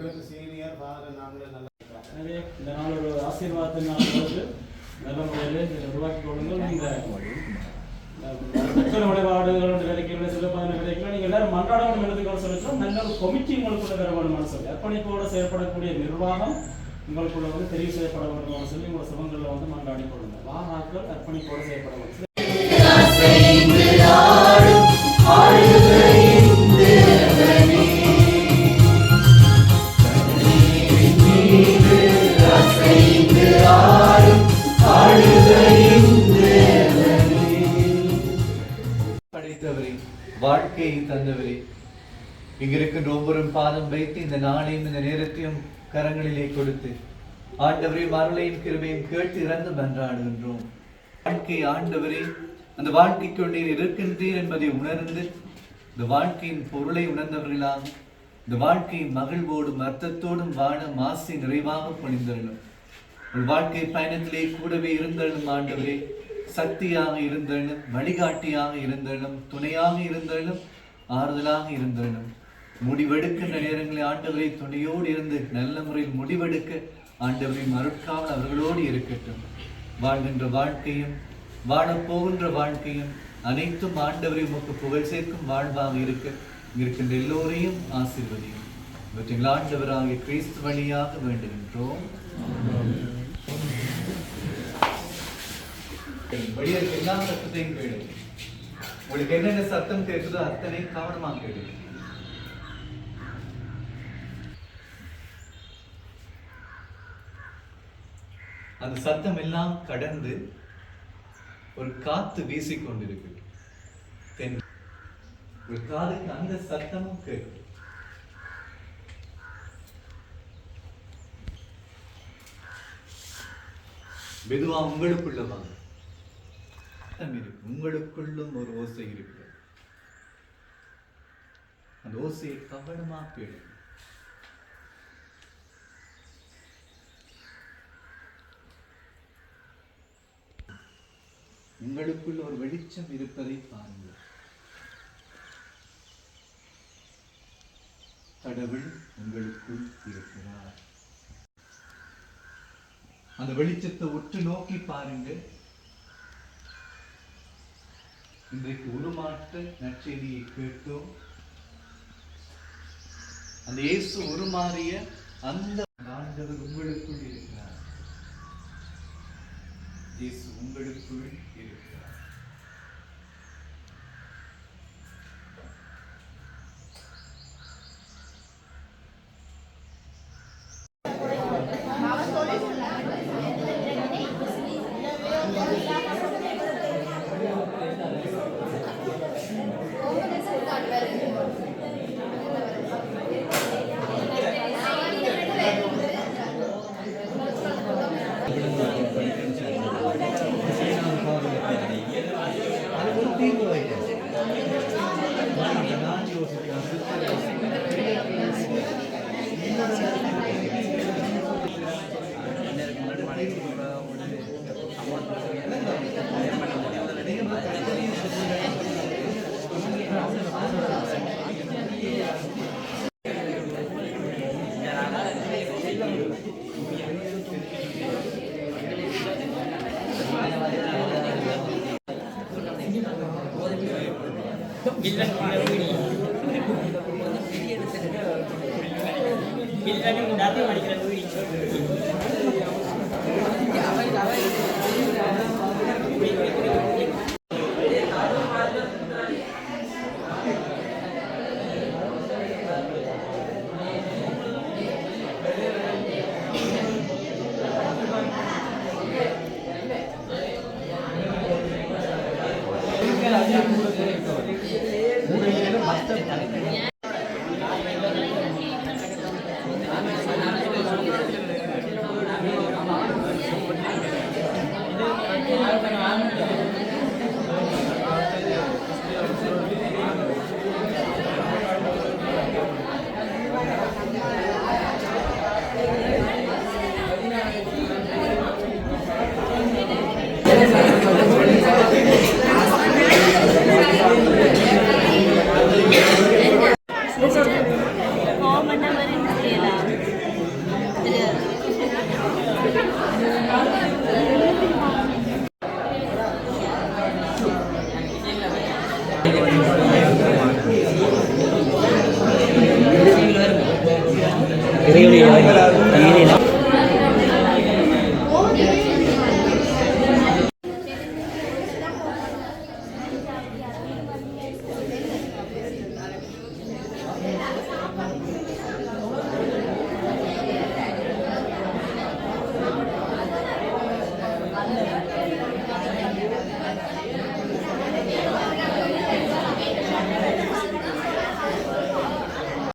எங்களுக்கு senior father நாங்களே நல்ல. எனவே இந்த நாள் ஒரு ஆசீர்வாதத்தின் நாள் வந்து நல்ல முறையில் உருவாக்கி கொள்ளுங்கள். இந்த உடைபாடுகளோட வேலைக்குள்ள சிறப்பான வேலைக்குள்ள நீங்கள் எல்லாரும் மன்றாடம் எழுதுகள் சொல்லிட்டோம். நல்ல ஒரு கமிட்டி உங்களுக்குள்ள வர வேணும்னு சொல்லி அர்ப்பணிப்போடு செயல்படக்கூடிய நிர்வாகம் உங்களுக்குள்ள வந்து தெரிவு செய்யப்பட வேண்டும் சொல்லி உங்களோட சுகங்களில் வந்து மன்றாடி கொள்ளுங்கள். வாராக்கள் அர்ப்பணிப்போடு செயல்பட வேண்டும். வாழ்க்கையை தந்தவரே, இங்கிருக்கின்ற ஒவ்வொரு பாதம் வைத்து இந்த நாளையும் இந்த நேரத்தையும் கரங்களிலே கொடுத்து ஆண்டவரே அருளையும் கிருபையும் கேட்டு இறந்து மன்றாடுகின்றோம். வாழ்க்கை ஆண்டவரே, அந்த வாழ்க்கைக்கு நீர் இருக்கின்றீர் என்பதை உணர்ந்து இந்த வாழ்க்கையின் பொருளை உணர்ந்தவர்களாக இந்த வாழ்க்கையின் மகிழ்வோடும் அர்த்தத்தோடும் வாழ மாசி நிறைவாக பொழிந்தள்ளும். உங்கள் வாழ்க்கை பயணத்திலே கூடவே இருந்தள்ளும் ஆண்டவரே. சக்தியாக இருந்தள்ளும், வழிகாட்டியாக இருந்தள்ளும், துணையாக இருந்தள்ளும், ஆறுதலாக இருந்தள்ளும். முடிவெடுக்கின்ற நேரங்களில் ஆண்டவரை துணையோடு இருந்து நல்ல முறையில் முடிவெடுக்க ஆண்டவரை மறுக்காமல் அவர்களோடு இருக்கட்டும். வாழ்கின்ற வாழ்க்கையும் வாழப்போகின்ற வாழ்க்கையும் அனைத்தும் ஆண்டவரை உமக்கு புகழ் சேர்க்கும் வாழ்வாக இருக்கின்ற எல்லோரையும் ஆசீர்வதியும். இவற்றில் ஆண்டவராகிய கிறிஸ்து வழியாக வேண்டுகின்றோம். வழியாக எல்லா சத்தத்தையும் கேளு. உங்களுக்கு என்னென்ன சத்தம் கேட்குதோ அத்தனை கவனமாக கேளு. அந்த சத்தம் எல்லாம் கடந்து ஒரு காத்து வீசிக்கொண்டிருக்கு. ஒரு காதுக்கு அந்த சத்தமும் கேட்கும். மெதுவா உங்களுக்குள்ளவாங்க இருக்கு. உங்களுக்குள்ளும் ஒரு ஓசை இருக்கு. அந்த ஓசையை கவனமா கேளு. உங்களுக்குள் ஒரு வெளிச்சம் இருப்பதை பாருங்கள். கடவுள் உங்களுக்குள் இருக்கிறார். அந்த வெளிச்சத்தை உற்று நோக்கி பாருங்கள். இன்றைக்கு உருமாற்ற நற்செய்தியை கேட்டோம். அந்த இயேசு உருமாறிய அந்த ஆண்டவர் உங்களுக்குள் இருக்கிறார். இயேசு உங்களுக்குள் இருக்கிறார். இறைவனை